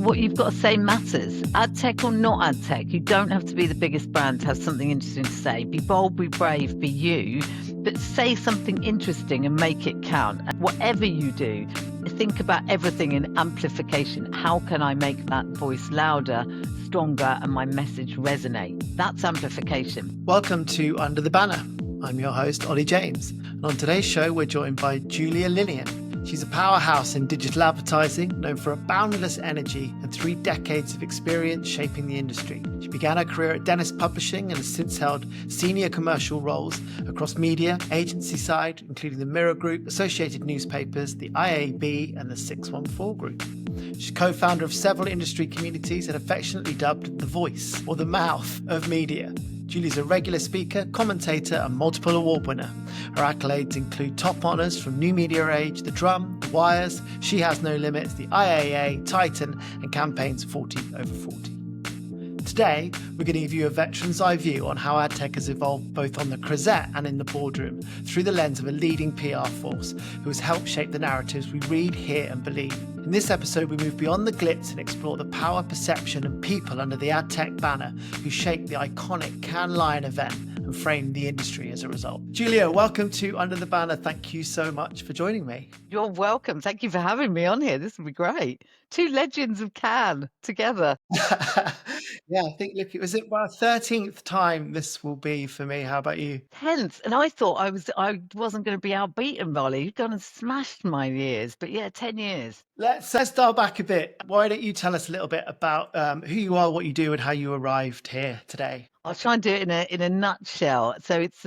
what you've got to say matters. Ad tech or not ad tech, you don't have to be the biggest brand to have something interesting to say. Be bold, be brave, be you, but say something interesting and make it count. And whatever you do, think about everything in amplification. How can I make that voice louder, stronger, and my message resonate? That's amplification. Welcome to Under the Banner. I'm your host, Ollie James. And on today's show, we're joined by Julia Linehan. She's a powerhouse in digital advertising, known for a boundless energy and 3 decades of experience shaping the industry. She began her career at Dennis Publishing and has since held senior commercial roles across media, agency side, including the Mirror Group, Associated Newspapers, the IAB, and the 614 Group. She's co-founder of several industry communities and affectionately dubbed the voice or the mouth of media. Julie's a regular speaker, commentator, and multiple award winner. Her accolades include top honours from New Media Age, The Drum, The Wires, SheHasNoLimits, the IAA, Titan, and campaigns 40 over 40. Today, we're going to give you a veteran's eye view on how Adtech has evolved both on the Croisette and in the boardroom through the lens of a leading PR force who has helped shape the narratives we read, hear, and believe. In this episode, we move beyond the glitz and explore the power, perception, and people under the Adtech banner who shaped the iconic Cannes Lion event and framed the industry as a result. Julia, welcome to Under the Banner. Thank you so much for joining me. You're welcome. Thank you for having me on here. This will be great. 2 legends of Cannes together. Yeah, I think, look, it was about 13th time this will be for me. How about you? 10th, and I thought I wasn't going to be outbeaten, Molly. You've gone and smashed my years, but yeah, 10 years. Let's dial back a bit. Why don't you tell us a little bit about who you are, what you do, and how you arrived here today? I'll try and do it in a nutshell. So it's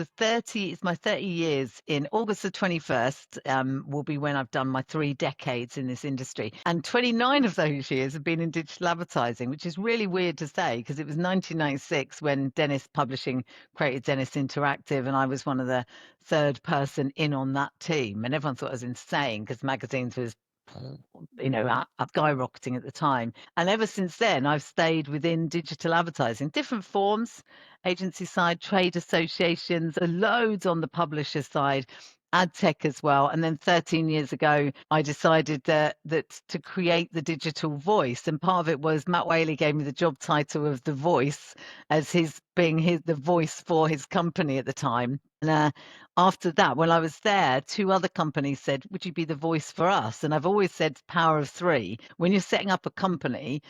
my 30 years. In August the 21st will be when I've done my 3 decades in this industry. And 29 of those years have been in digital advertising, which is really weird to say because it was 1996 when Dennis Publishing created Dennis Interactive, and I was one of the 3rd person in on that team. And everyone thought I was insane because magazines was skyrocketing at the time. And ever since then, I've stayed within digital advertising, different forms, agency side, trade associations, loads on the publisher side, ad tech as well. And then 13 years ago, I decided that to create the digital voice. And part of it was Matt Whaley gave me the job title of the voice as the voice for his company at the time. And after that, when I was there, 2 other companies said, would you be the voice for us? And I've always said power of 3. When you're setting up a company,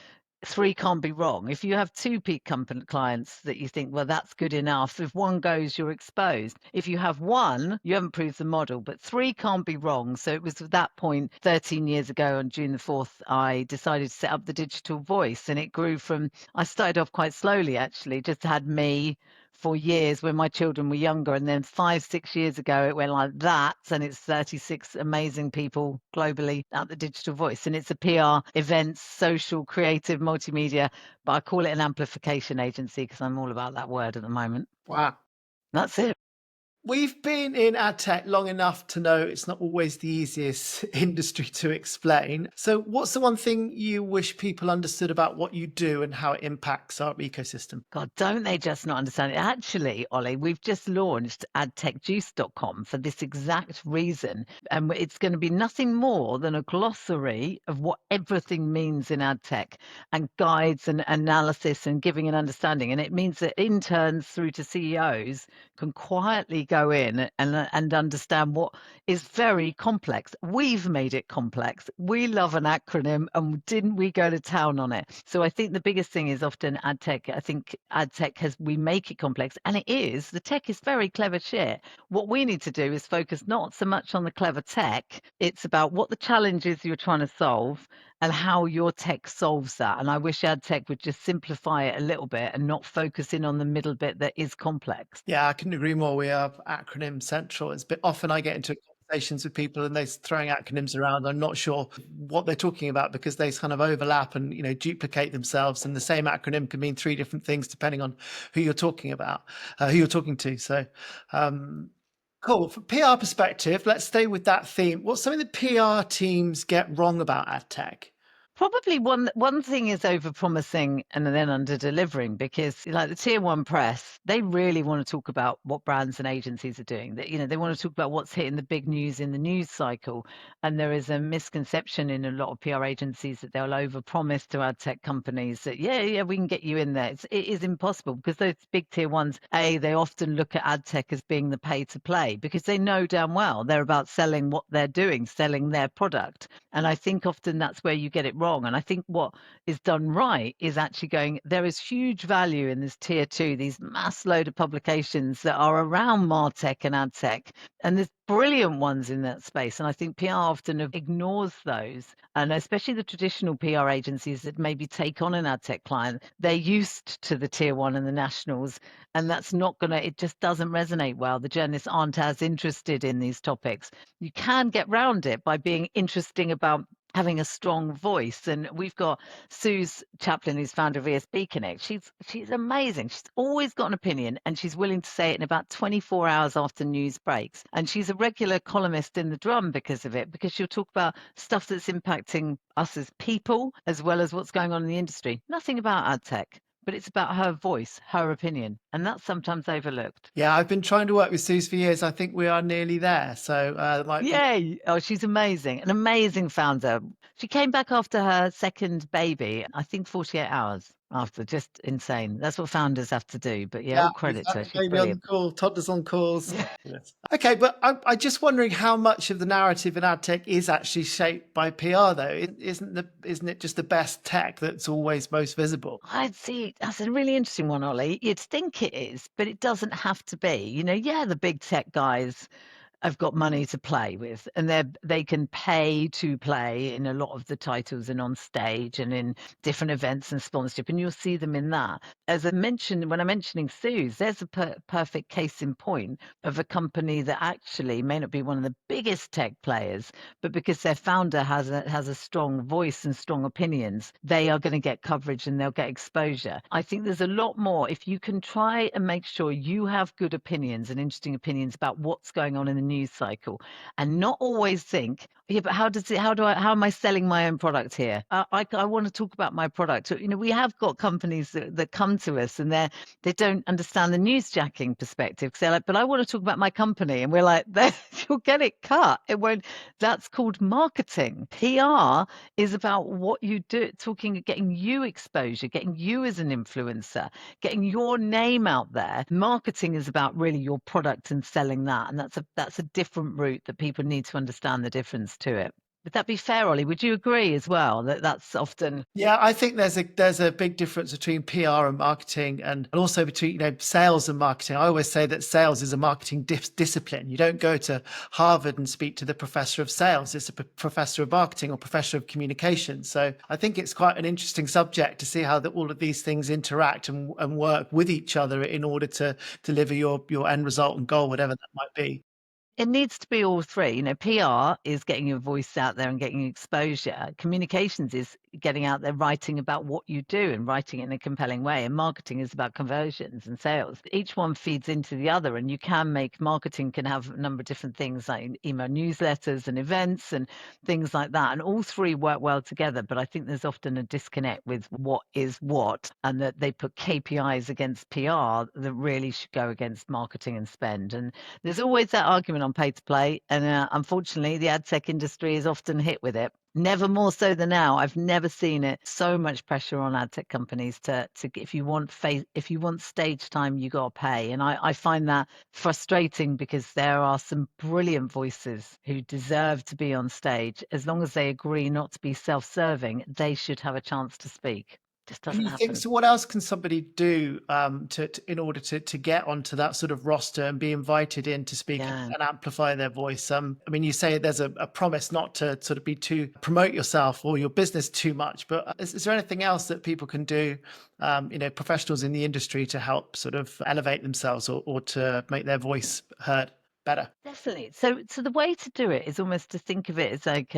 3 can't be wrong. If you have 2 peak company clients that you think, well, that's good enough. If 1 goes, you're exposed. If you have 1, you haven't proved the model, but 3 can't be wrong. So it was at that point, 13 years ago on June the 4th, I decided to set up the digital voice, and it grew from, I started off quite slowly, actually, just had me for years when my children were younger, and then 5-6 years ago it went like that, and it's 36 amazing people globally at the digital voice, and it's a PR, events, social, creative, multimedia, but I call it an amplification agency because I'm all about that word at the moment. Wow. That's it. We've been in ad tech long enough to know it's not always the easiest industry to explain. So what's the one thing you wish people understood about what you do and how it impacts our ecosystem? God, don't they just not understand it? Actually, Ollie, we've just launched adtechjuice.com for this exact reason. And it's going to be nothing more than a glossary of what everything means in ad tech, and guides and analysis and giving an understanding. And it means that interns through to CEOs can quietly go in and understand what is very complex. We've made it complex. We love an acronym, and didn't we go to town on it? So I think the biggest thing is often ad tech. I think ad tech we make it complex, and the tech is very clever shit. What we need to do is focus not so much on the clever tech. It's about what the challenges you're trying to solve and how your tech solves that. And I wish ad tech would just simplify it a little bit and not focus in on the middle bit that is complex. Yeah, I couldn't agree more. We are acronym central. It's often I get into conversations with people and they're throwing acronyms around. I'm not sure what they're talking about because they kind of overlap and duplicate themselves. And the same acronym can mean 3 different things depending on who you're talking about, who you're talking to. So, cool. From PR perspective, let's stay with that theme. What's something that PR teams get wrong about ad tech? Probably one thing is over-promising and then under-delivering because, like the tier one press, they really want to talk about what brands and agencies are doing. That they want to talk about what's hitting the big news in the news cycle. And there is a misconception in a lot of PR agencies that they'll over-promise to ad tech companies that yeah, we can get you in there. It is impossible because those big tier ones, they often look at ad tech as being the pay to play because they know damn well they're about selling what they're doing, selling their product. And I think often that's where you get it wrong. And I think what is done right is actually going, there is huge value in this tier two, these mass load of publications that are around MarTech and AdTech. And there's brilliant ones in that space. And I think PR often ignores those. And especially the traditional PR agencies that maybe take on an AdTech client, they're used to the tier one and the nationals. And that's not going to, it just doesn't resonate well. The journalists aren't as interested in these topics. You can get round it by being interesting about having a strong voice. And we've got Suze Chaplin, who's founder of ESB Connect. She's amazing. She's always got an opinion and she's willing to say it in about 24 hours after news breaks. And she's a regular columnist in the Drum because of it, because she'll talk about stuff that's impacting us as people as well as what's going on in the industry. Nothing about ad tech, but it's about her voice, her opinion, and that's sometimes overlooked. Yeah, I've been trying to work with Suze for years. I think we are nearly there. So might be. Yay! Oh, she's amazing. An amazing founder. She came back after her second baby, I think 48 hours after. Just insane. That's what founders have to do. But yeah, Yeah, all credit to her. She's baby on brilliant. call, toddlers on calls. Yeah. Yes. Okay, but I'm just wondering how much of the narrative in ad tech is actually shaped by PR, though. Isn't it just the best tech that's always most visible? I'd see that's a really interesting one, Ollie. You'd think it is, but it doesn't have to be. Yeah, the big tech guys have got money to play with, and they can pay to play in a lot of the titles and on stage and in different events and sponsorship, and you'll see them in that. As I mentioned when I'm mentioning Suze, there's a perfect case in point of a company that actually may not be one of the biggest tech players, but because their founder has a strong voice and strong opinions, they are going to get coverage and they'll get exposure. I think there's a lot more if you can try and make sure you have good opinions and interesting opinions about what's going on in the news cycle, and not always think, yeah, but how am I selling my own product here? I want to talk about my product. We have got companies that come to us and they don't understand the newsjacking perspective because they're like, but I want to talk about my company, and we're like, you'll get it cut. It won't. That's called marketing. PR is about what you do, getting you exposure, getting you as an influencer, getting your name out there. Marketing is about really your product and selling that, and that's a different route that people need to understand the difference to it. Would that be fair, Ollie? Would you agree as well that that's often? Yeah, I think there's a big difference between PR and marketing, and also between sales and marketing. I always say that sales is a marketing discipline. You don't go to Harvard and speak to the professor of sales. It's a professor of marketing or professor of communication. So I think it's quite an interesting subject to see how all of these things interact and work with each other in order to deliver your end result and goal, whatever that might be. It needs to be all three. PR is getting your voice out there and getting exposure. Communications is getting out there, writing about what you do and writing it in a compelling way. And marketing is about conversions and sales. Each one feeds into the other, and you can make marketing can have a number of different things like email newsletters and events and things like that. And all three work well together. But I think there's often a disconnect with what is what, and that they put KPIs against PR that really should go against marketing and spend. And there's always that argument on pay to play, and unfortunately, the ad tech industry is often hit with it. Never more so than now. I've never seen it so much pressure on ad tech companies to if you want stage time, you got to pay, and I find that frustrating because there are some brilliant voices who deserve to be on stage. As long as they agree not to be self-serving, they should have a chance to speak. Just And doesn't you think happen. so? What else can somebody do in order to get onto that sort of roster and be invited in to speak Yeah. and amplify their voice? I mean, you say there's a promise not to sort of be too promote yourself or your business too much, but is there anything else that people can do, professionals in the industry to help sort of elevate themselves or to make their voice heard better? Definitely. So the way to do it is almost to think of it as like,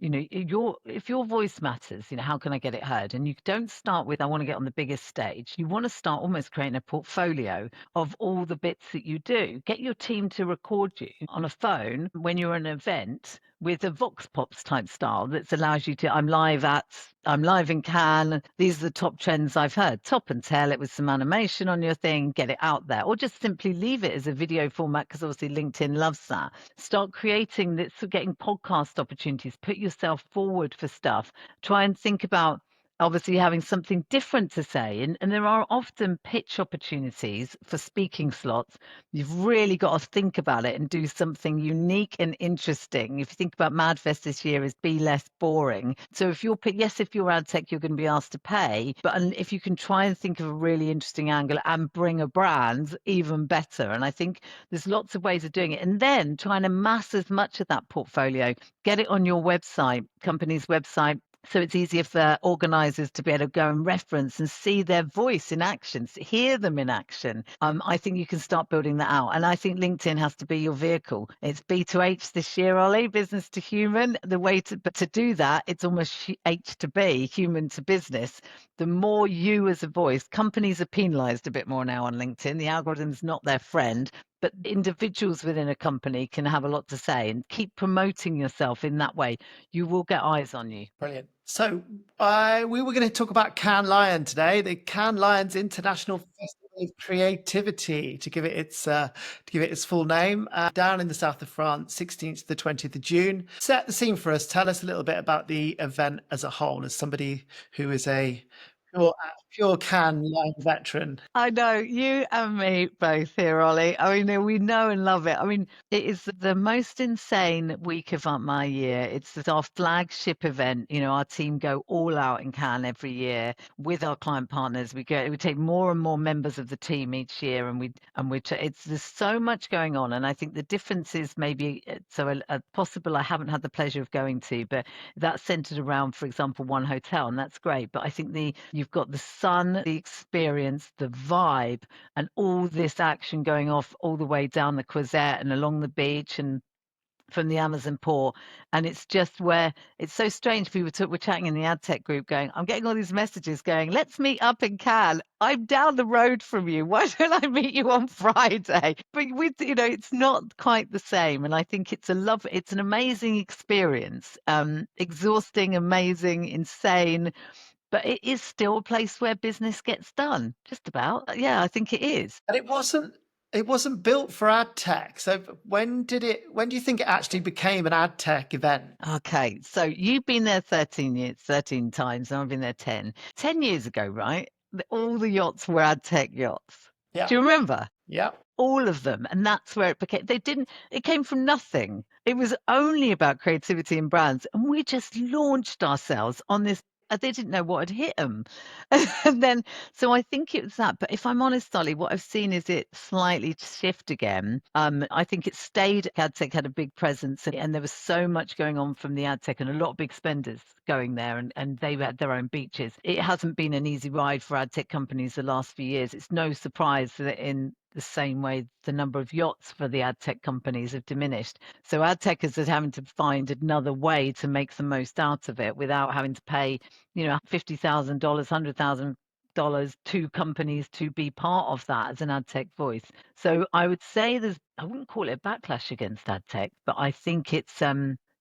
if your voice matters, how can I get it heard? And you don't start with, I want to get on the biggest stage. You want to start almost creating a portfolio of all the bits that you do. Get your team to record you on a phone when you're at an event with a Vox Pops type style that allows you to, I'm live in Cannes. These are the top trends I've heard. Top and tail it with some animation on your thing, get it out there. Or just simply leave it as a video format because obviously LinkedIn loves that. Start creating this, getting podcast opportunities, put yourself forward for stuff. Try and think about obviously having something different to say. And there are often pitch opportunities for speaking slots. You've really got to think about it and do something unique and interesting. If you think about MadFest this year as be less boring. So if if you're ad tech, you're going to be asked to pay. But if you can try and think of a really interesting angle and bring a brand, even better. And I think there's lots of ways of doing it. And then trying to mass as much of that portfolio, get it on your website, company's website, so it's easier for organizers to be able to go and reference and see their voice in action, hear them in action. I think you can start building that out. And I think LinkedIn has to be your vehicle. It's B to H this year, Ollie, business to human. The way to do that, it's almost H to B, human to business. The more you as a voice, companies are penalized a bit more now on LinkedIn. The algorithm's not their friend, but individuals within a company can have a lot to say, and keep promoting yourself in that way. You will get eyes on you. Brilliant. So we were going to talk about Cannes Lion today, the Cannes Lions International Festival of Creativity, to give it its full name, down in the south of France, 16th to the 20th of June. Set the scene for us. Tell us a little bit about the event as a whole, as somebody who is a pure Cannes Lion veteran. I know you and me both here, Ollie. I mean, we know and love it. I mean, it is the most insane week of my year. It's our flagship event. Our team go all out in Cannes every year with our client partners. We take more and more members of the team each year, there's so much going on. And I think the difference is maybe a possible I haven't had the pleasure of going to, but that's centered around, for example, one hotel, and that's great. But I think you've got the sun, the experience, the vibe, and all this action going off all the way down the Croisette and along the beach and from the Amazon port. And it's just where it's so strange. People were chatting in the Adtech group going, I'm getting all these messages going, let's meet up in Cannes. I'm down the road from you. Why don't I meet you on Friday? But it's not quite the same. And I think it's an amazing experience. Exhausting, amazing, insane. But it is still a place where business gets done, just about. Yeah, I think it is. And it wasn't built for ad tech. So when do you think it actually became an ad tech event? Okay, so you've been there 13 times, and I've been there 10. 10 years ago, right? All the yachts were Adtech yachts. Yeah. Do you remember? Yeah. All of them. And that's where it came from nothing. It was only about creativity and brands. And we just launched ourselves on this. They didn't know what had hit them. And then, so I think it was that. But if I'm honest, Ollie, what I've seen is it slightly shift again. I think it stayed. AdTech had a big presence, and there was so much going on from the AdTech and a lot of big spenders going there, and they had their own beaches. It hasn't been an easy ride for AdTech companies the last few years. It's no surprise that in the same way the number of yachts for the ad tech companies have diminished. So ad tech is having to find another way to make the most out of it without having to pay, $50,000, $100,000 to companies to be part of that as an ad tech voice. So I would say I wouldn't call it a backlash against ad tech, but I think it's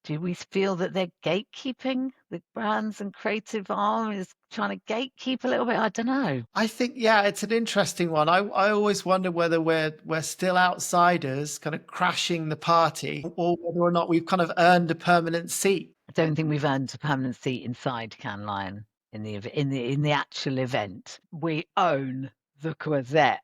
do we feel that they're gatekeeping? The brands and creative arm is trying to gatekeep a little bit? I don't know. I think, yeah, it's an interesting one. I always wonder whether we're still outsiders, kind of crashing the party, or whether or not we've kind of earned a permanent seat. I don't think we've earned a permanent seat inside Cannes Lion in the actual event. We own the Croisette,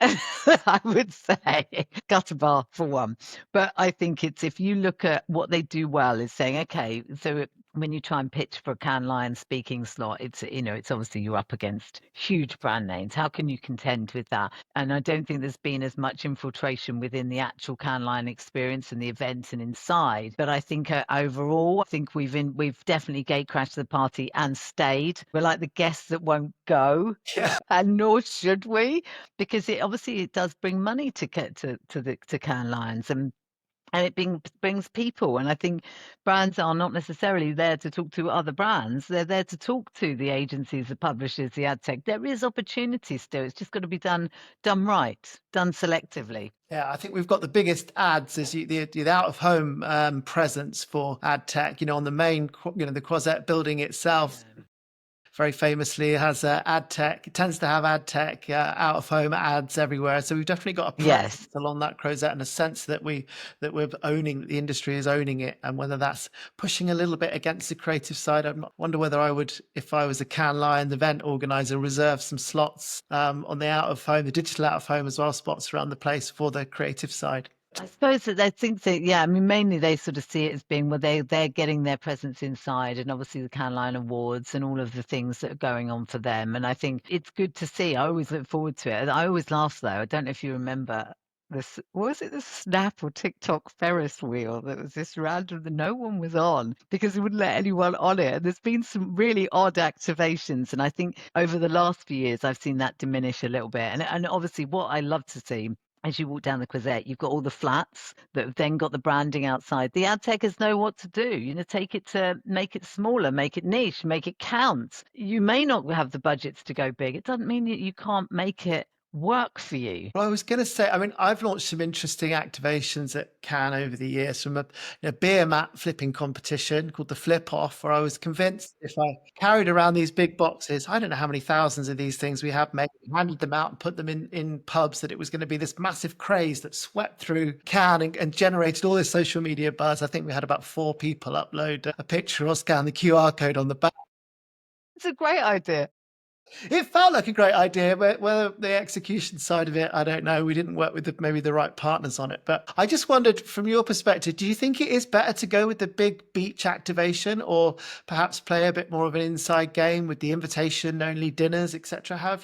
I would say, gutter bar for one. But I think it's, if you look at what they do well, is saying, okay, so when you try and pitch for a Cannes Lion speaking slot, it's obviously you're up against huge brand names. How can you contend with that? And I don't think there's been as much infiltration within the actual Cannes Lion experience and the events and inside. But I think overall, I think we've definitely gate crashed the party and stayed. We're like the guests that won't go, Yeah. and nor should we, because it does bring money to Cannes Lions. And and it brings people. And I think brands are not necessarily there to talk to other brands. They're there to talk to the agencies, the publishers, the ad tech. There is opportunity still. It's just got to be done right, done selectively. Yeah, I think we've got the biggest ads is the out of home presence for ad tech. On the main, the Croisette building itself Yeah. very famously has ad tech. It tends to have ad tech out of home ads everywhere. So we've definitely got a presence Yes. along that Croisette and a sense that we're owning, the industry is owning it, and whether that's pushing a little bit against the creative side. Wonder whether I would, if I was a Cannes Lion event organizer, reserve some slots on the out of home, the digital out of home as well, spots around the place for the creative side. I suppose that they think that, yeah, I mean, mainly they sort of see it as being, well, they're getting their presence inside, and obviously the Cannes Lion Awards and all of the things that are going on for them. And I think it's good to see. I always look forward to it. I always laugh though. I don't know if you remember this, what was it, the Snap or TikTok Ferris wheel that was this random that no one was on because it wouldn't let anyone on it. And there's been some really odd activations. And I think over the last few years, I've seen that diminish a little bit. And obviously what I love to see as you walk down the Croisette, you've got all the flats that have then got the branding outside. The ad techers know what to do, take it to make it smaller, make it niche, make it count. You may not have the budgets to go big. It doesn't mean that you can't make it work for you. Well, I was going to say, I mean, I've launched some interesting activations at Cannes over the years, from a beer mat flipping competition called the Flip Off, where I was convinced if I carried around these big boxes, I don't know how many thousands of these things we have made, handed them out and put them in pubs, that it was going to be this massive craze that swept through Cannes and generated all this social media buzz. I think we had about 4 people upload a picture or scan the QR code on the back. It's a great idea. It felt like a great idea, but whether the execution side of it, I don't know. We didn't work with maybe the right partners on it. But I just wondered, from your perspective, do you think it is better to go with the big beach activation, or perhaps play a bit more of an inside game with the invitation-only dinners, etc.? How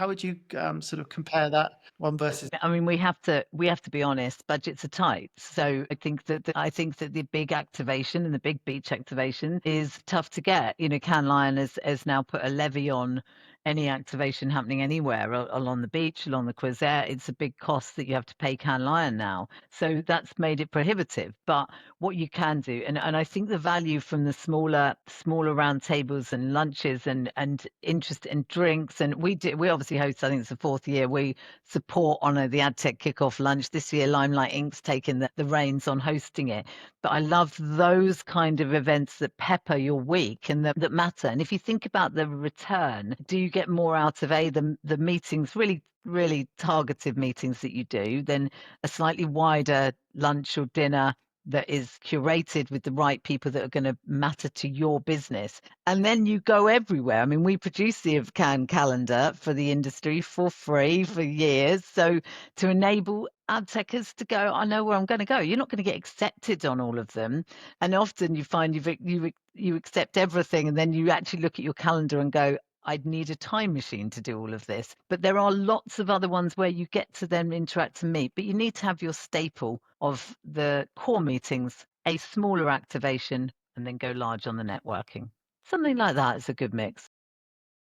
would you sort of compare that one versus? I mean, we have to be honest. Budgets are tight, so I think that the big activation and the big beach activation is tough to get. Cannes Lion has now put a levy on any activation happening anywhere along the beach, along the Croisette. It's a big cost that you have to pay Cannes Lion now, so that's made it prohibitive. But what you can do, and I think the value from the smaller round tables and lunches and interest in drinks, and we obviously host. I think it's the 4th year we support honour the Adtech kickoff lunch. This year, Limelight Inc.'s taken the reins on hosting it. But I love those kind of events that pepper your week and that matter. And if you think about the return, do you get more out of the meetings, really, really targeted meetings that you do, than a slightly wider lunch or dinner that is curated with the right people that are going to matter to your business? And then you go everywhere. I mean, we produce the Cannes calendar for the industry for free for years. So to enable ad techers to go, I know where I'm going to go. You're not going to get accepted on all of them. And often you find you accept everything, and then you actually look at your calendar and go, I'd need a time machine to do all of this. But there are lots of other ones where you get to then interact and meet, but you need to have your staple of the core meetings, a smaller activation, and then go large on the networking. Something like that is a good mix.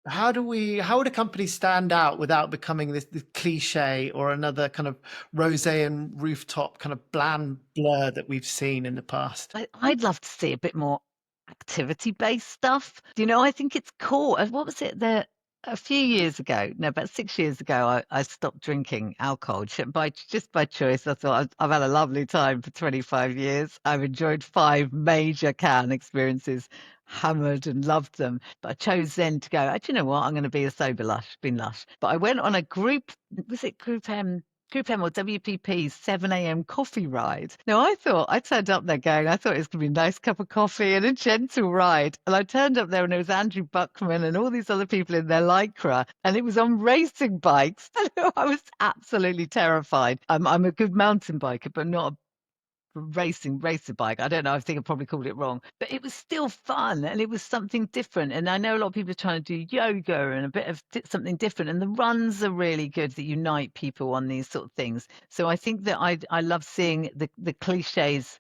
How would a company stand out without becoming this cliche or another kind of rosé and rooftop kind of bland blur that we've seen in the past? I'd love to see a bit more activity-based stuff. I think it's cool. What was it there a few years ago? No, about 6 years ago, I stopped drinking alcohol just by choice. I thought I've had a lovely time for 25 years. I've enjoyed 5 major Cannes experiences, hammered and loved them. But I chose then to go, do you know what? I'm going to be a sober lush, been lush. But I went on a was it Group M or WPP's 7 a.m. coffee ride. Now, I turned up there going, I thought it was going to be a nice cup of coffee and a gentle ride. And I turned up there and it was Andrew Buckman and all these other people in their Lycra. And it was on racing bikes. I was absolutely terrified. I'm a good mountain biker, but not a racer bike. I don't know. I think I probably called it wrong, but it was still fun and it was something different. And I know a lot of people are trying to do yoga and a bit of something different. And the runs are really good that unite people on these sort of things. So I think that I love seeing the cliches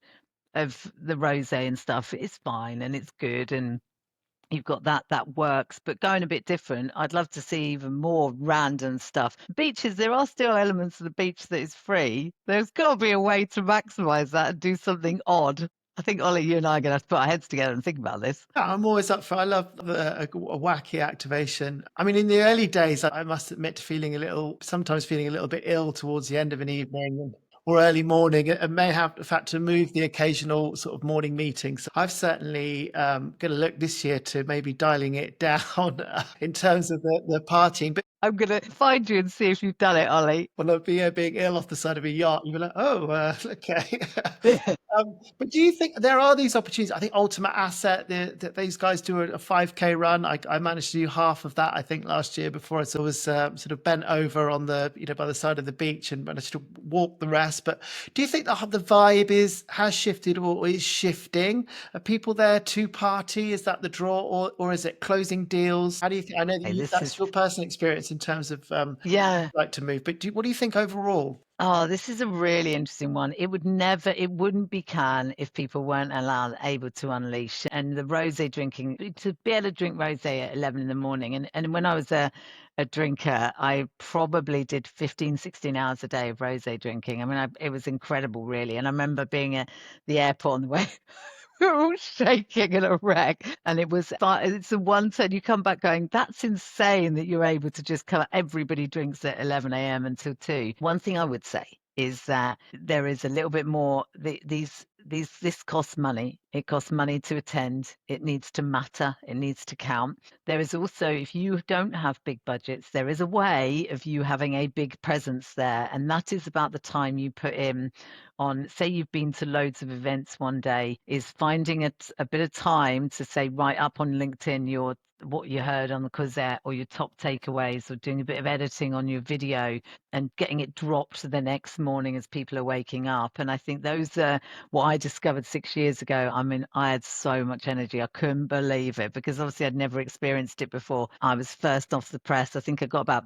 of the rosé and stuff. It's fine and it's good, and you've got that works, but going a bit different, I'd love to see even more random stuff. Beaches, there are still elements of the beach that is free. There's got to be a way to maximize that and do something odd. I think, Ollie, you and I are going to have to put our heads together and think about this. Yeah, I'm always up for. I love a wacky activation. I mean, in the early days, I must admit to sometimes feeling a little bit ill towards the end of an evening or early morning, and may have had to move the occasional sort of morning meetings. I've certainly going to look this year to maybe dialing it down in terms of the partying. But I'm going to find you and see if you've done it, Ollie. well, I'd be being ill off the side of a yacht, you'd be like, oh, okay. But do you think there are these opportunities? I think Ultimate Asset, these guys do a 5K run. I managed to do half of that, I think, last year before I was sort of bent over on by the side of the beach and managed to walk the rest. But do you think the vibe has shifted or is shifting? Are people there to party? Is that the draw, or is it closing deals? How do you think? I know Hey, this that's is, your personal experience in terms of yeah. like to move, but what do you think overall? Oh, this is a really interesting one. It wouldn't be Cannes if people weren't able to unleash. And the rosé drinking, to be able to drink rosé at 11 in the morning. And when I was a drinker, I probably did 15, 16 hours a day of rosé drinking. I mean, it was incredible, really. And I remember being at the airport on the way. We were all shaking in a wreck. And it's the one turn you come back going, that's insane that you're able to just come. Everybody drinks at 11 a.m. until 2. One thing I would say is that there is a little bit more, this costs money. It costs money to attend. It needs to matter. It needs to count. There is also, if you don't have big budgets, there is a way of you having a big presence there. And that is about the time you put in on, say you've been to loads of events one day, is finding a bit of time to say, write up on LinkedIn what you heard on the Croisette or your top takeaways, or doing a bit of editing on your video and getting it dropped the next morning as people are waking up. And I think those are what I discovered 6 years ago. I mean, I had so much energy. I couldn't believe it because obviously I'd never experienced it before. I was first off the press. I think I got about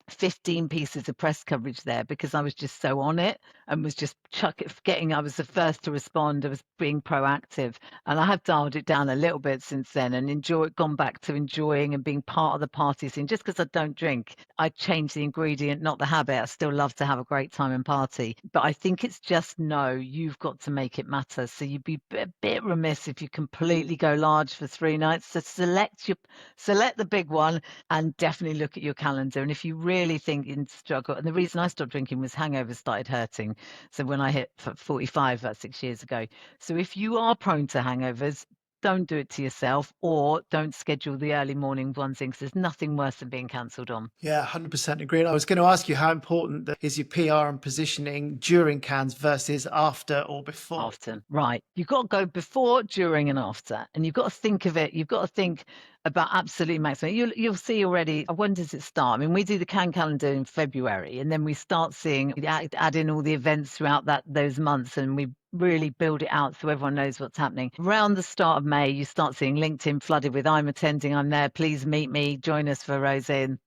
15 pieces of press coverage there because I was just so on it and was just I was the first to respond. I was being proactive, and I have dialed it down a little bit since then and gone back to enjoying and being part of the party scene. Just because I don't drink, I changed the ingredient, not the habit. I still love to have a great time and party, but I think it's just you've got to make it matter. So you'd be a bit remiss if you completely go large for 3 nights. So select the big one and definitely look at your calendar. And if you really think in struggle, and the reason I stopped drinking was hangovers started hurting. So when I hit 45, about 6 years ago. So if you are prone to hangovers, don't do it to yourself, or don't schedule the early morning ones in, because there's nothing worse than being cancelled on. Yeah, 100% agree. I was going to ask you how important is your PR and positioning during cans versus after or before? After. Right. You've got to go before, during, and after. And you've got to think of it. You've got to think about absolutely maximum. You'll see already. When does it start? I mean, we do the Cannes calendar in February, and then we start seeing add in all the events throughout those months, and we really build it out so everyone knows what's happening. Around the start of May, you start seeing LinkedIn flooded with "I'm attending, I'm there, please meet me, join us for rosé,"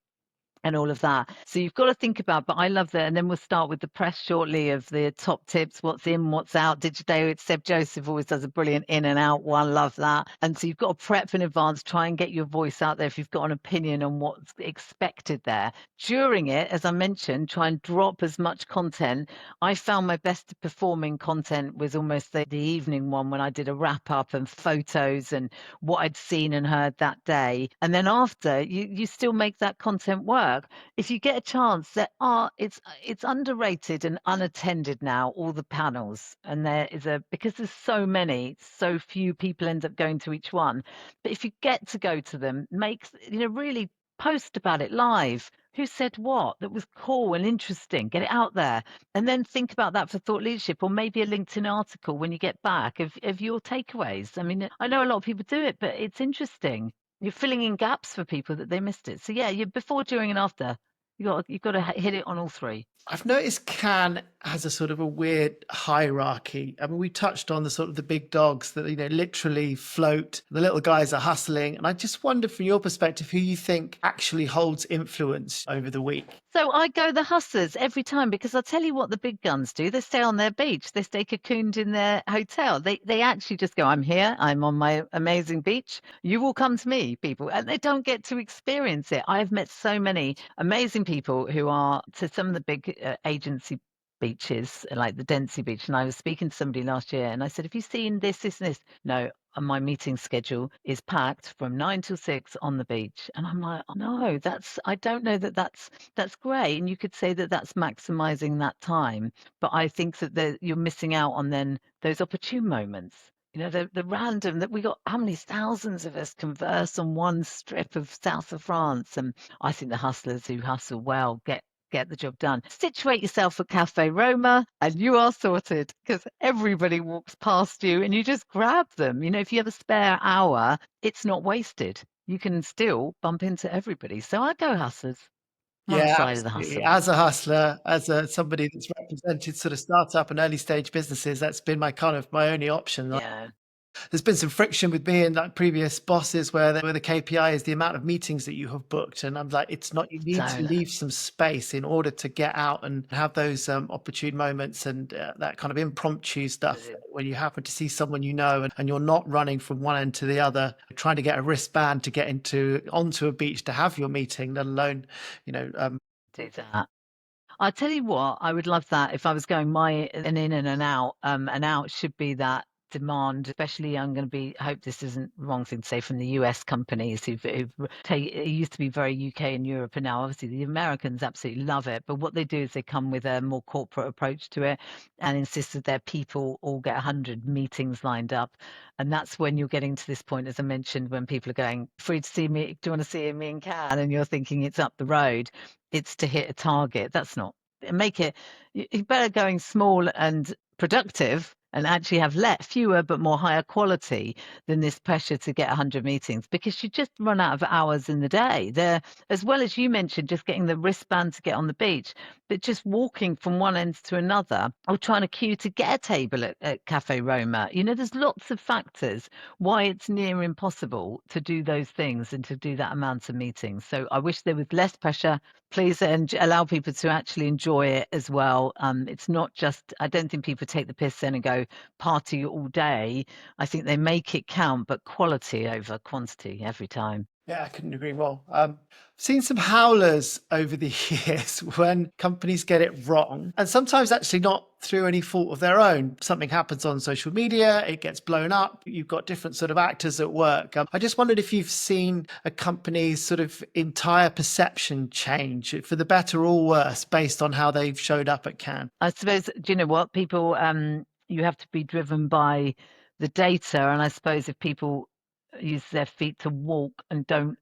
and all of that. So you've got to think about, but I love that. And then we'll start with the press shortly of the top tips, what's in, what's out. Digiday, Seb Joseph always does a brilliant in and out one. Love that. And so you've got to prep in advance, try and get your voice out there if you've got an opinion on what's expected there. During it, as I mentioned, try and drop as much content. I found my best performing content was almost the evening one, when I did a wrap up and photos and what I'd seen and heard that day. And then after, you still make that content work. If you get a chance, it's underrated and unattended now, all the panels. And because there's so many, so few people end up going to each one. But if you get to go to them, really post about it live. Who said what that was cool and interesting? Get it out there. And then think about that for thought leadership, or maybe a LinkedIn article when you get back of your takeaways. I mean, I know a lot of people do it, but it's interesting. You're filling in gaps for people that they missed it. So yeah, you before, during, and after. You've got to hit it on all three. I've noticed Cannes has a sort of a weird hierarchy. I mean, we touched on the sort of the big dogs that, literally float. The little guys are hustling. And I just wonder from your perspective, who you think actually holds influence over the week. So I go the hustlers every time because I'll tell you what the big guns do. They stay on their beach. They stay cocooned in their hotel. They actually just go, I'm here. I'm on my amazing beach. You will come to me, people. And they don't get to experience it. I've met so many amazing people who are to some of the big agency beaches, like the Densey Beach. And I was speaking to somebody last year and I said, have you seen this, this, and this? No, my meeting schedule is packed from 9 till 6 on the beach. And I'm like, oh, no, I don't know that's great. And you could say that that's maximizing that time. But I think that you're missing out on then those opportune moments. The random that we got, how many thousands of us converse on one strip of south of France. And I think the hustlers who hustle well get the job done. Situate yourself at Cafe Roma and you are sorted because everybody walks past you and you just grab them. If you have a spare hour, it's not wasted. You can still bump into everybody. So I go hustlers. I'm on the Yeah, side of the absolutely. hustle. As a hustler, as somebody that's represented sort of startup and early stage businesses, that's been my only option. Yeah, There's been some friction with me and like previous bosses where the KPI is the amount of meetings that you have booked. And I'm like, it's not, you need to don't. leave some space in order to get out and have those opportune moments and that kind of impromptu stuff when you happen to see someone and you're not running from one end to the other, trying to get a wristband to get onto a beach to have your meeting, let alone, you know, um, Do that. I tell you what, I would love that if I was going my an in and an out. An out should be that demand, especially I'm going to be, I hope this isn't the wrong thing to say, from the US companies who've it used to be very UK and Europe, and now obviously the Americans absolutely love it. But what they do is they come with a more corporate approach to it and insist that their people all get 100 meetings lined up. And that's when you're getting to this point, as I mentioned, when people are going, free to see me, do you want to see me in Cannes? And you're thinking it's up the road. It's to hit a target. That's not make it. You better going small and productive and actually have fewer but more higher quality than this pressure to get 100 meetings because you just run out of hours in the day. There, as well as you mentioned, just getting the wristband to get on the beach, but just walking from one end to another or trying to queue to get a table at Cafe Roma. There's lots of factors why it's near impossible to do those things and to do that amount of meetings. So I wish there was less pressure, please, and allow people to actually enjoy it as well. It's not just, I don't think people take the piss then and go party all day. I think they make it count, but quality over quantity every time. yeah, I couldn't agree more. I've seen some howlers over the years when companies get it wrong, and sometimes actually not through any fault of their own. Something happens on social media, it gets blown up. You've got different sort of actors at work. I just wondered if you've seen a company's sort of entire perception change for the better or worse based on how they've showed up at Cannes. I suppose, do you know what? People, you have to be driven by the data. And I suppose if people use their feet to walk and don't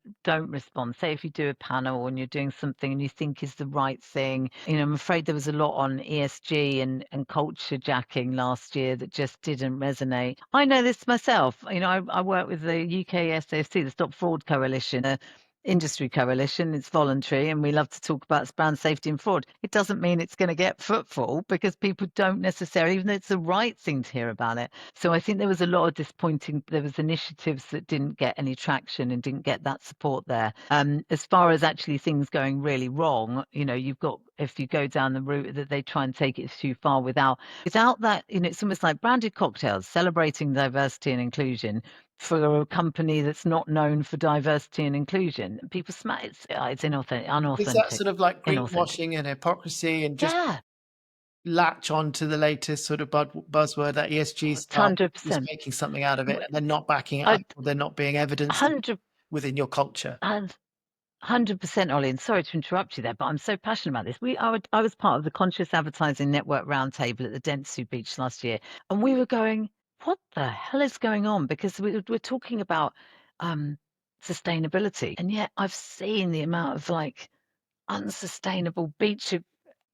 respond, say if you do a panel and you're doing something and you think is the right thing, I'm afraid there was a lot on ESG and culture jacking last year that just didn't resonate. I know this myself. I work with the UK SAFC, the Stop Fraud Coalition, industry coalition. It's voluntary and we love to talk about brand safety and fraud. It doesn't mean it's going to get footfall because people don't necessarily, even though it's the right thing to hear about it. So I think there was a lot of disappointing, there was initiatives that didn't get any traction and didn't get that support there. As far as actually things going really wrong, you've got, if you go down the route that they try and take it too far without that, it's almost like branded cocktails celebrating diversity and inclusion for a company that's not known for diversity and inclusion. People smack it's Is that unauthentic, sort of like inauthentic. greenwashing and hypocrisy and just Yeah, latch on to the latest sort of buzzword, that ESG stuff, just 100%. making something out of it and then not backing it I up, or there not being evidence 100 within your culture? 100%, Ollie, and sorry to interrupt you there, but I'm so passionate about this. I was part of the Conscious Advertising Network Roundtable at the Dentsu Beach last year, and we were going, what the hell is going on? Because we're talking about um, sustainability, and yet I've seen the amount of like unsustainable beach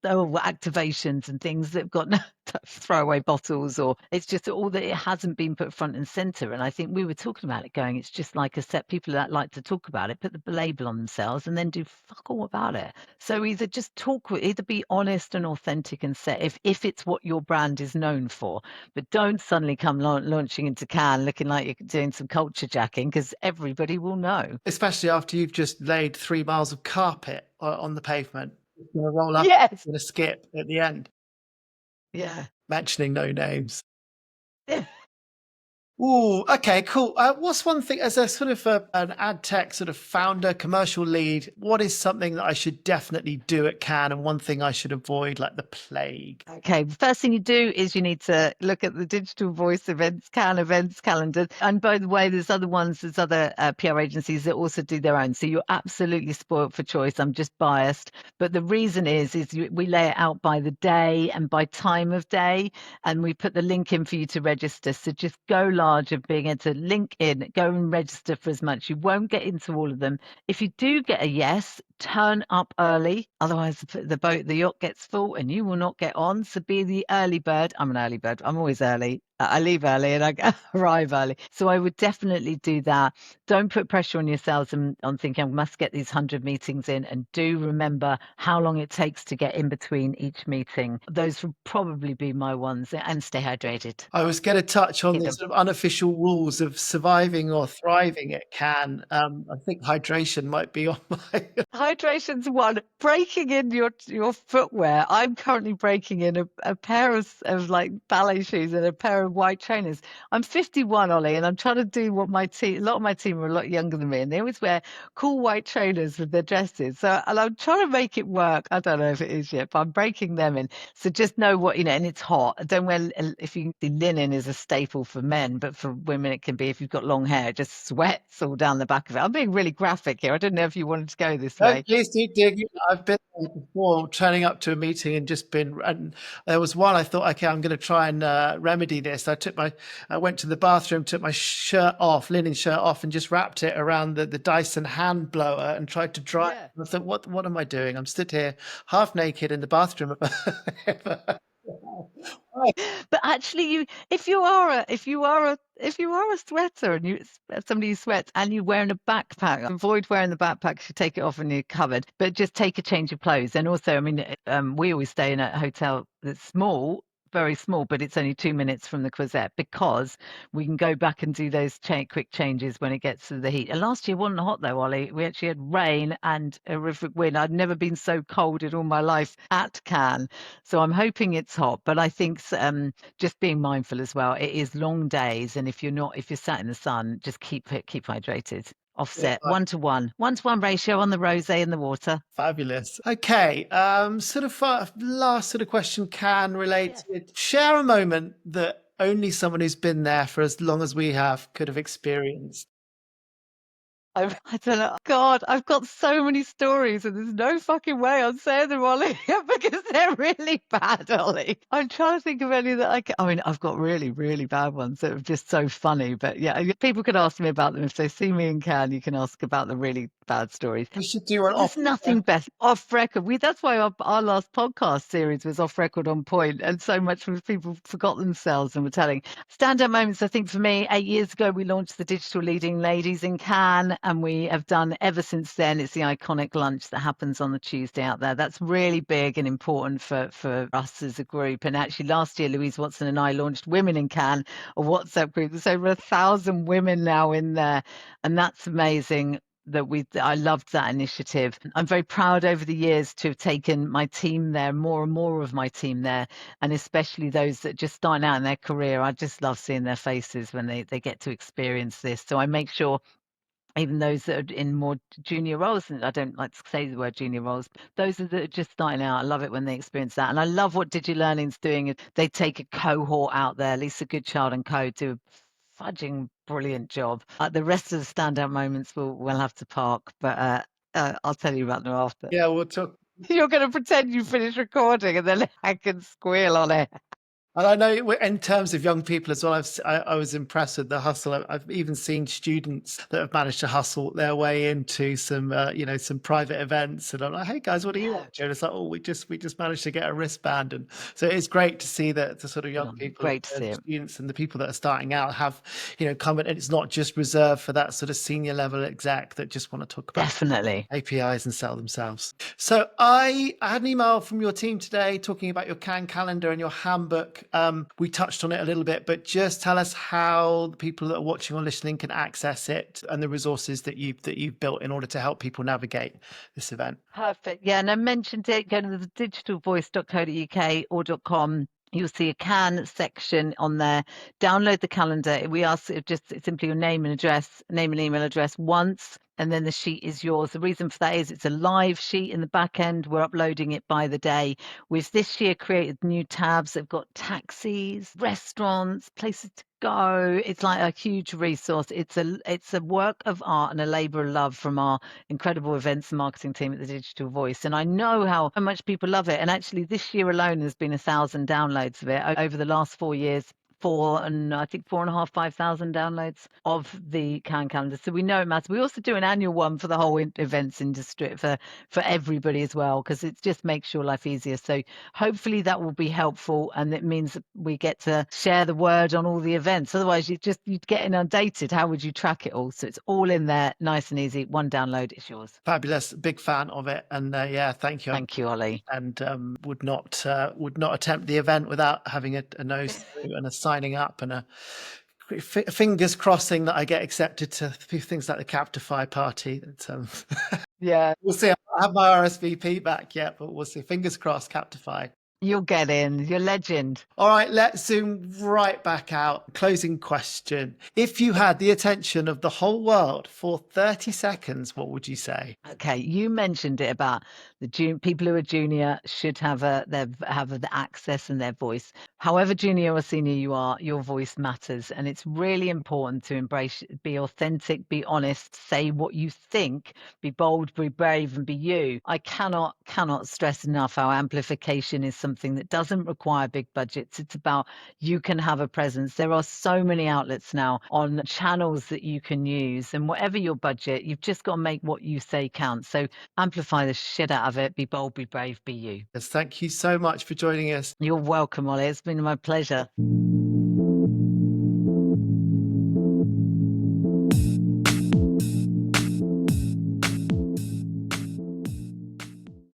activations and things that have got no throwaway bottles, or it's just all that it hasn't been put front and center. And I think we were talking about it going, it's just like a set people that like to talk about it, put the label on themselves and then do fuck all about it. So either just either be honest and authentic and say if it's what your brand is known for, but don't suddenly come launching into Cannes looking like you're doing some culture jacking, because everybody will know. Especially after you've just laid 3 miles of carpet on the pavement. It's going to roll up Yes. and a skip at the end, Yeah. mentioning no names. Ooh, okay, cool. What's one thing as a sort of an ad tech sort of founder, commercial lead? What is something that I should definitely do at Cannes, and one thing I should avoid like the plague? Okay, the first thing you do is you need to look at the digital voice events, Cannes events calendar. And by the way, there's other PR agencies that also do their own. So you're absolutely spoiled for choice. I'm just biased. But the reason is we lay it out by the day and by time of day. And we put the link in for you to register. So just go large of being able to link in, go and register for as much. You won't get into all of them. If you do get a yes, turn up early. Otherwise, the yacht gets full and you will not get on. So be the early bird. I'm an early bird. I'm always early. I leave early and I arrive early. So I would definitely do that. Don't put pressure on yourselves and on thinking I must get these 100 meetings in. And do remember how long it takes to get in between each meeting. Those would probably be my ones. And stay hydrated. I was going to touch on Hit the 'em. sort of unofficial rules of surviving or thriving at Cannes. I think hydration might be on my. Hydration's one. Breaking in your footwear. I'm currently breaking in a pair of like ballet shoes and a pair of white trainers. I'm 51, Ollie, and I'm trying to do what a lot of my team are a lot younger than me, and they always wear cool white trainers with their dresses. So, and I'm trying to make it work. I don't know if it is yet, but I'm breaking them in. So just know what, and it's hot. Don't wear, if you the linen is a staple for men, but for women it can be if you've got long hair, it just sweats all down the back of it. I'm being really graphic here. I didn't know if you wanted to go this No, way. please do dig. I've been there before, turning up to a meeting and just been. And there was one I thought, okay, I'm going to try and remedy this. I went to the bathroom, took my shirt off, linen shirt off, and just wrapped it around the Dyson hand blower and tried to dry. Yeah. I thought, what am I doing? I'm stood here half naked in the bathroom. But actually, if you are a sweater and somebody who sweats and you're wearing a backpack, avoid wearing the backpack. You take it off when you're covered, but just take a change of clothes. And also, I mean, we always stay in a hotel that's small. Very small, but it's only 2 minutes from the Croisette because we can go back and do those quick changes when it gets to the heat. And last year wasn't hot though, Ollie. We actually had rain and a horrific wind. I'd never been so cold in all my life at Cannes. So I'm hoping it's hot, but I think just being mindful as well. It is long days, and if you're sat in the sun, just keep hydrated. Offset Yeah, 1-to-1 ratio on the rosé and the water. fabulous. Okay, sort of last sort of question, can Yeah. related. Share a moment that only someone who's been there for as long as we have could have experienced. I don't know. God, I've got so many stories, and there's no fucking way I'm saying them, Ollie, because they're really bad, Ollie. I'm trying to think of any that I can. I mean, I've got really, really bad ones that are just so funny. But yeah, people can ask me about them if they see me in Cannes. You can ask about the really bad stories. We should do an But there's nothing best off record. That's why our last podcast series was off record on point, and so much was people forgot themselves and were telling stand-up moments. I think for me, 8 years ago, we launched the Digital Leading Ladies in Cannes, and we have done ever since then. It's the iconic lunch that happens on the Tuesday out there. That's really big and important for us as a group. And actually, last year, Louise Watson and I launched Women in Cannes, a WhatsApp group. There's over 1,000 women now in there, and that's amazing. I loved that initiative. I'm very proud over the years to have taken my team there, more and more of my team there, and especially those that just starting out in their career. I just love seeing their faces when they get to experience this. So I make sure even those that are in more junior roles, and I don't like to say the word junior roles, those that are just starting out, I love it when they experience that. And I love what DigiLearning's doing. They take a cohort out there. Lisa Goodchild and co do a fudging brilliant job. The rest of the standout moments we'll have to park, but I'll tell you about them after. Yeah, we'll talk. You're going to pretend you finished recording and then I can squeal on it. And I know in terms of young people as well, I was impressed with the hustle. I've even seen students that have managed to hustle their way into some, some private events. And I'm like, hey guys, what are you Yeah. up to? And it's like, oh, we just managed to get a wristband. And so it's great to see that the sort of young people Great to see and it. students and the people that are starting out have, come and it's not just reserved for that sort of senior level exec that just want to talk about Definitely. APIs and sell themselves. So I had an email from your team today talking about your Can calendar and your handbook. We touched on it a little bit, but just tell us how the people that are watching or listening can access it and the resources that you've built in order to help people navigate this event. Perfect. Yeah, and I mentioned it. Go to the digitalvoice.co.uk or .com. You'll see a can section on there. Download the calendar. We ask just simply your name and address, name and email address once, and then the sheet is yours. The reason for that is it's a live sheet in the back end. We're uploading it by the day. We've this year created new tabs. They've got taxis, restaurants, places to go. It's like a huge resource. It's a work of art and a labor of love from our incredible events and marketing team at the Digital Voice. And I know how much people love it. And actually, this year alone, there's been 1,000 downloads of it over the last 4 years. I think 4.5, 5,000 downloads of the Can calendar. So we know it matters. We also do an annual one for the whole events industry for everybody as well, because it just makes your life easier. So hopefully that will be helpful, and it means that we get to share the word on all the events. Otherwise, you'd get inundated. How would you track it all? So it's all in there, nice and easy. One download, it's yours. Fabulous, big fan of it, and yeah, thank you. Thank you, Ollie. And would not attempt the event without having a nose through and a signing up and a fingers crossing that I get accepted to things like the Captify party. Yeah, We'll see. I don't have my RSVP back yet, but we'll see. Fingers crossed, Captify. you'll get in. You're a legend. All right, let's zoom right back out. Closing question. If you had the attention of the whole world for 30 seconds, what would you say? Okay, you mentioned it about the people who are junior should have the access and their voice. However junior or senior you are, your voice matters, and it's really important to embrace, be authentic, be honest, say what you think, be bold, be brave, and be you. I cannot stress enough how amplification is something that doesn't require big budgets. It's about you can have a presence. There are so many outlets now on channels that you can use, and whatever your budget, you've just got to make what you say count. So amplify the shit out of it. Be bold, be brave, be you. Yes, thank you so much for joining us. You're welcome, Ollie. It's been my pleasure.